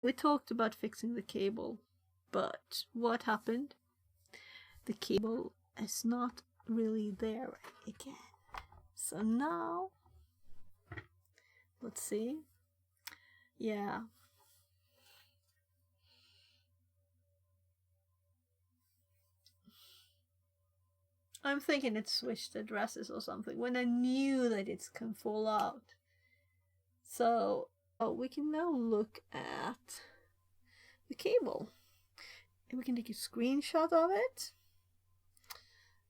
We talked about fixing the cable, but what happened? The cable is not really there again. So now, let's see. Yeah. I'm thinking it switched addresses or something when I knew that it can fall out. So we can now look at the cable. And we can take a screenshot of it.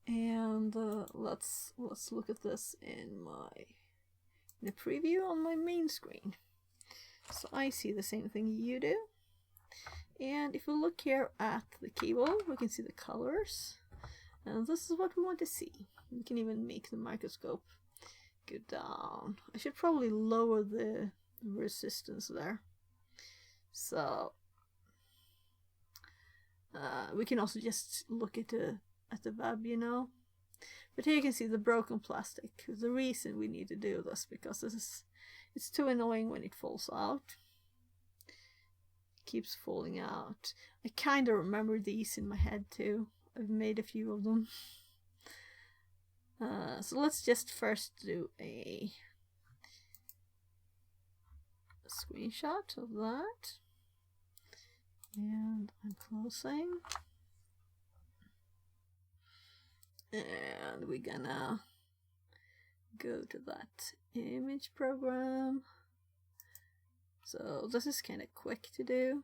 And let's look at this in the preview on my main screen. So I see the same thing you do. And if we look here at the cable, we can see the colors. And this is what we want to see. We can even make the microscope go down. I should probably lower the resistance there. So we can also just look at the web, you know. But here you can see the broken plastic. The reason we need to do this because it's too annoying when it falls out. It keeps falling out. I kind of remember these in my head too. I've made a few of them. So let's just first do a screenshot of that. And I'm closing. And we're gonna go to that image program. So this is kind of quick to do.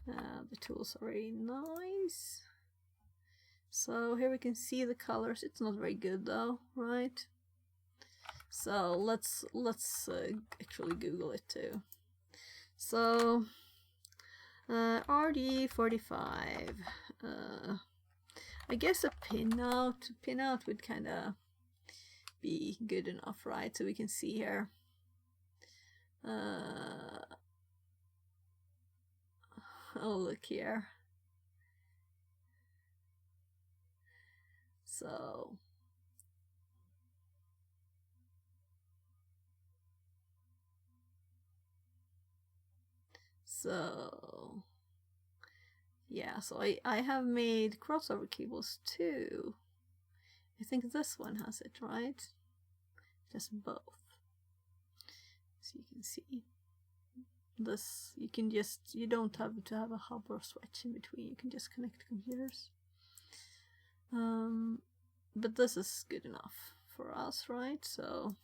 The tools are very nice. So here we can see the colors. It's not very good though, right? So let's actually Google it too. So RJ-45. I guess a pinout would kind of be good enough, right? So we can see here. Oh, look here. So yeah, so I have made crossover cables too. I think this one has it, right? Just both. So you can see this, you don't have to have a hub or switch in between, you can just connect computers. But this is good enough for us, right? So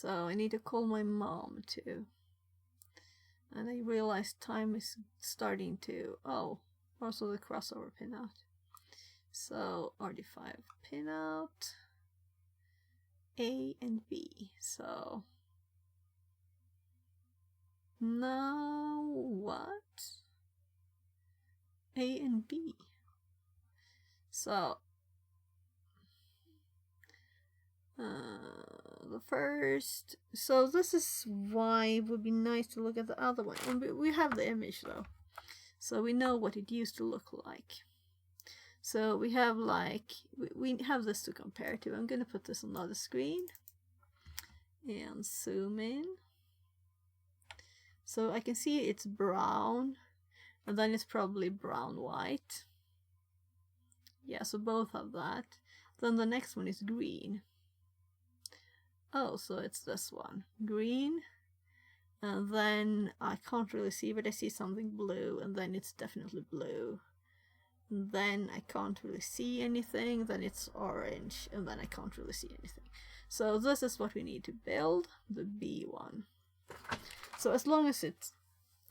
I need to call my mom too. And I realized time is starting to, also the crossover pinout. So RJ-45 pinout, A and B. So now what? A and B. So the first, so this is why it would be nice to look at the other one. And we have the image though, so we know what it used to look like. So we have we have this to compare to. I'm gonna put this on the other screen and zoom in. So I can see it's brown, and then it's probably brown white. Yeah, so both have that. Then the next one is green. Oh, so it's this one, green, and then I can't really see, but I see something blue, and then it's definitely blue. And then I can't really see anything, then it's orange, and then I can't really see anything. So this is what we need to build, the B one. So as long as it's,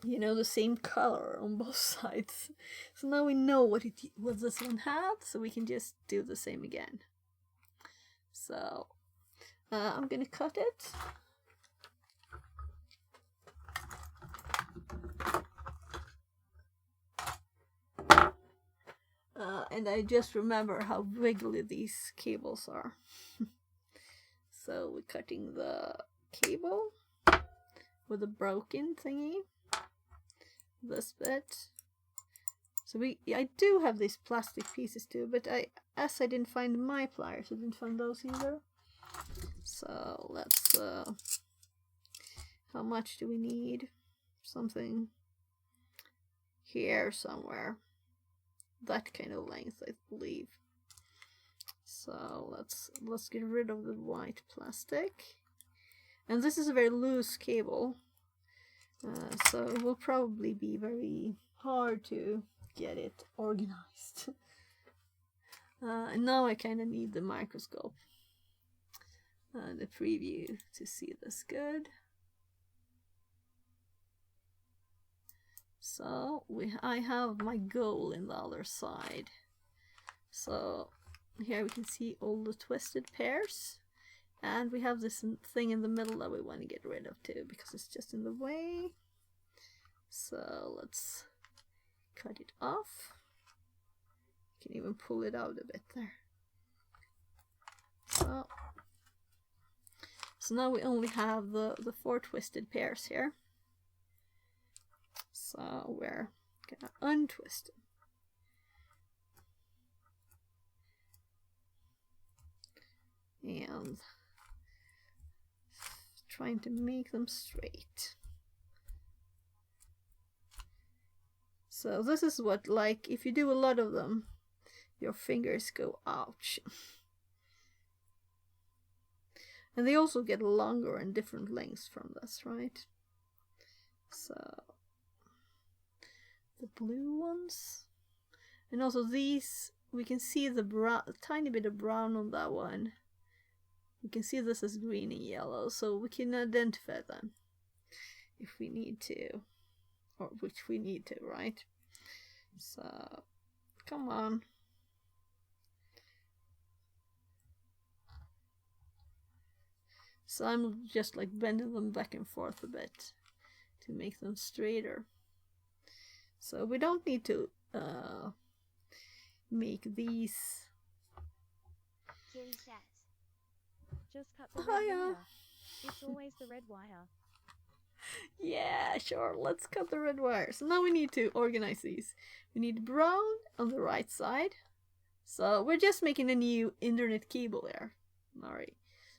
you know, the same color on both sides. So now we know what this one had, so we can just do the same again. So I'm gonna cut it. And I just remember how wiggly these cables are. So we're cutting the cable with a broken thingy. This bit. So I do have these plastic pieces too, but as I didn't find my pliers, I didn't find those either. So let's, how much do we need? Something here somewhere. That kind of length, I believe. So let's get rid of the white plastic. And this is a very loose cable, so it will probably be very hard to get it organized. And now I kind of need the microscope, the preview, to see this good. So I have my goal in the other side. So here we can see all the twisted pairs. And we have this thing in the middle that we want to get rid of too, because it's just in the way. So let's cut it off. You can even pull it out a bit there. So now we only have the 4 twisted pairs here. So we're gonna untwist them. And trying to make them straight. So this is what, like, if you do a lot of them, your fingers go ouch. And they also get longer and different lengths from this, right? So the blue ones, and also these, we can see the brown, a tiny bit of brown on that one. We can see this as green and yellow, so we can identify them if we need to, or which we need to, right? So come on. So I'm just like bending them back and forth a bit to make them straighter. So we don't need to make these. Jerry says, just cut the red wire. It's always the red wire. Yeah, sure, let's cut the red wire. So now we need to organize these. We need brown on the right side. So we're just making a new internet cable there. Alright.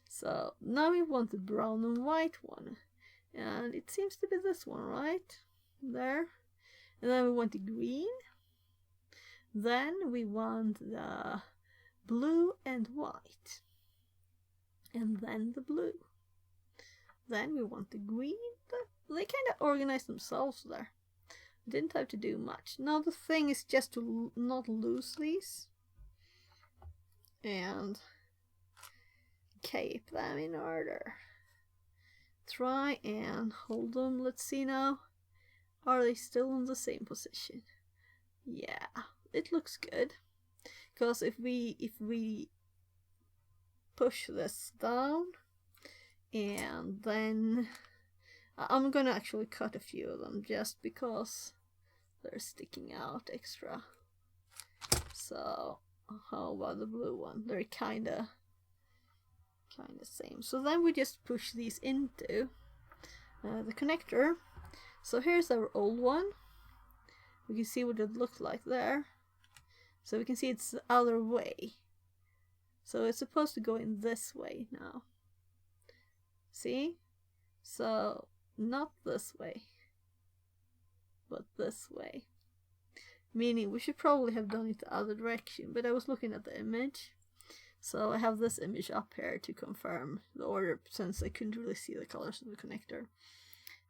So now we want the brown and white one. And it seems to be this one, right? There. And then we want the green. Then we want the blue and white. And then the blue. Then we want the green. They kind of organize themselves there. I didn't have to do much. Now the thing is just to not lose these. And keep them in order. Try and hold them. Let's see now. Are they still in the same position? Yeah, it looks good. Because if we push this down, and then I'm gonna actually cut a few of them just because they're sticking out extra. So how about the blue one? They're kinda same. So then we just push these into the connector. So here's our old one. We can see what it looked like there. So we can see it's the other way. So it's supposed to go in this way now. See? So not this way, but this way. Meaning we should probably have done it the other direction, but I was looking at the image. So I have this image up here to confirm the order, since I couldn't really see the colors of the connector.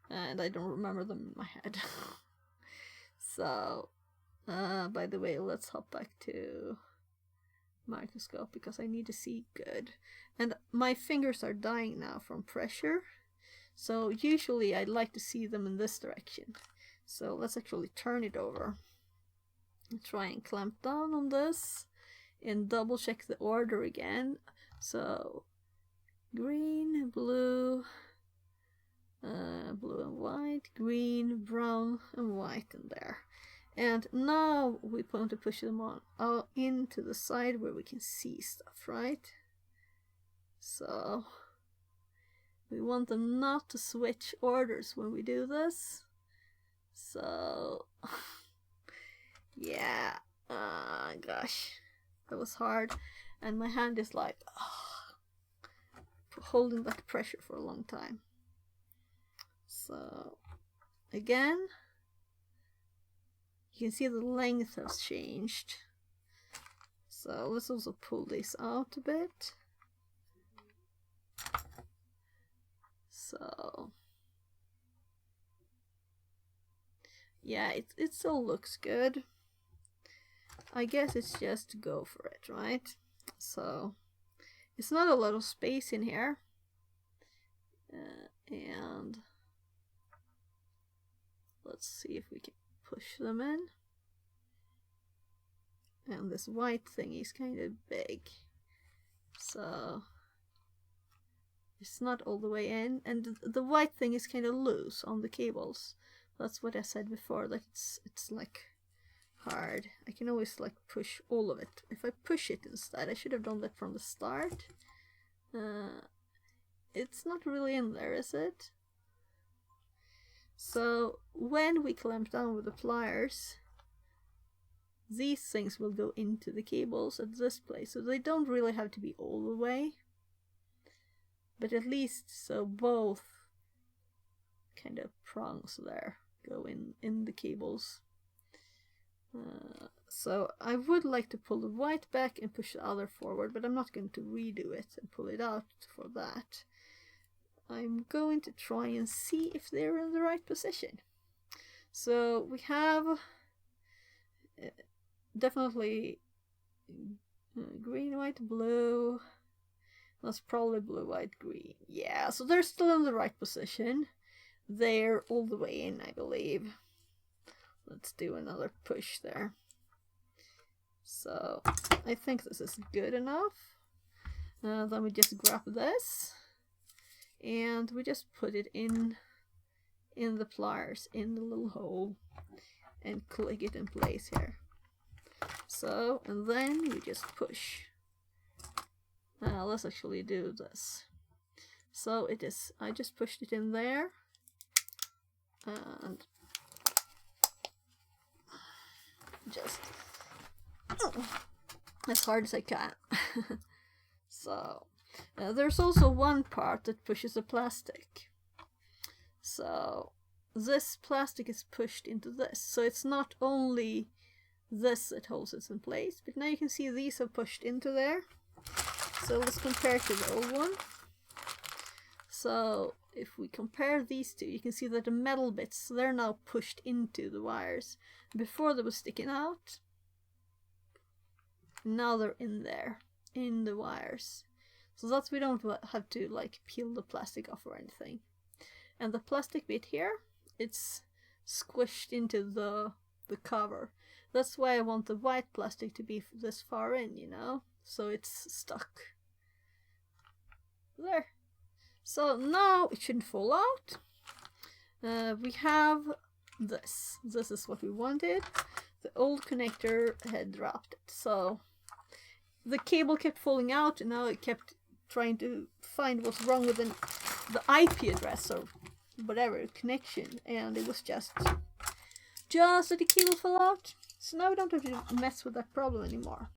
And I don't remember them in my head. So, by the way, let's hop back to microscope because I need to see good. And my fingers are dying now from pressure. So usually I'd like to see them in this direction. So let's actually turn it over. And try and clamp down on this. And double check the order again. So green, blue, blue and white, green, brown and white in there. And now we want to push them on out into the side where we can see stuff, right? So we want them not to switch orders when we do this. So Yeah. Gosh. That was hard. And my hand is like holding that pressure for a long time. So again, you can see the length has changed. So let's also pull this out a bit. So yeah, it still looks good. I guess it's just to go for it, right? So it's not a lot of space in here. And let's see if we can push them in. And this white thing is kind of big. So it's not all the way in. And the white thing is kind of loose on the cables. That's what I said before, that it's like hard. I can always like push all of it. If I push it instead, I should have done that from the start. It's not really in there, is it? So when we clamp down with the pliers, these things will go into the cables at this place. So they don't really have to be all the way, but at least so both kind of prongs there go in the cables. So I would like to pull the white back and push the other forward, but I'm not going to redo it and pull it out for that. I'm going to try and see if they're in the right position. So we have definitely green, white, blue. That's probably blue, white, green. Yeah, so they're still in the right position. They're all the way in, I believe. Let's do another push there. So I think this is good enough. Then we just grab this and we just put it in the pliers in the little hole and click it in place here. So, and then you just push. Let's actually do this. So it is, I just pushed it in there and just as hard as I can. So there's also one part that pushes the plastic. So this plastic is pushed into this. So it's not only this that holds it in place, but now you can see these are pushed into there. So let's compare to the old one. So if we compare these two, you can see that the metal bits, they're now pushed into the wires. Before they were sticking out. Now they're in there, in the wires. So that's, we don't have to like peel the plastic off or anything. And the plastic bit here, it's squished into the cover. That's why I want the white plastic to be this far in, you know? So it's stuck. There. So now it shouldn't fall out. We have this. This is what we wanted. The old connector had dropped it. So the cable kept falling out and now it kept trying to find what's wrong with the IP address or whatever connection, and it was just that the cable fell out. So now we don't have to mess with that problem anymore.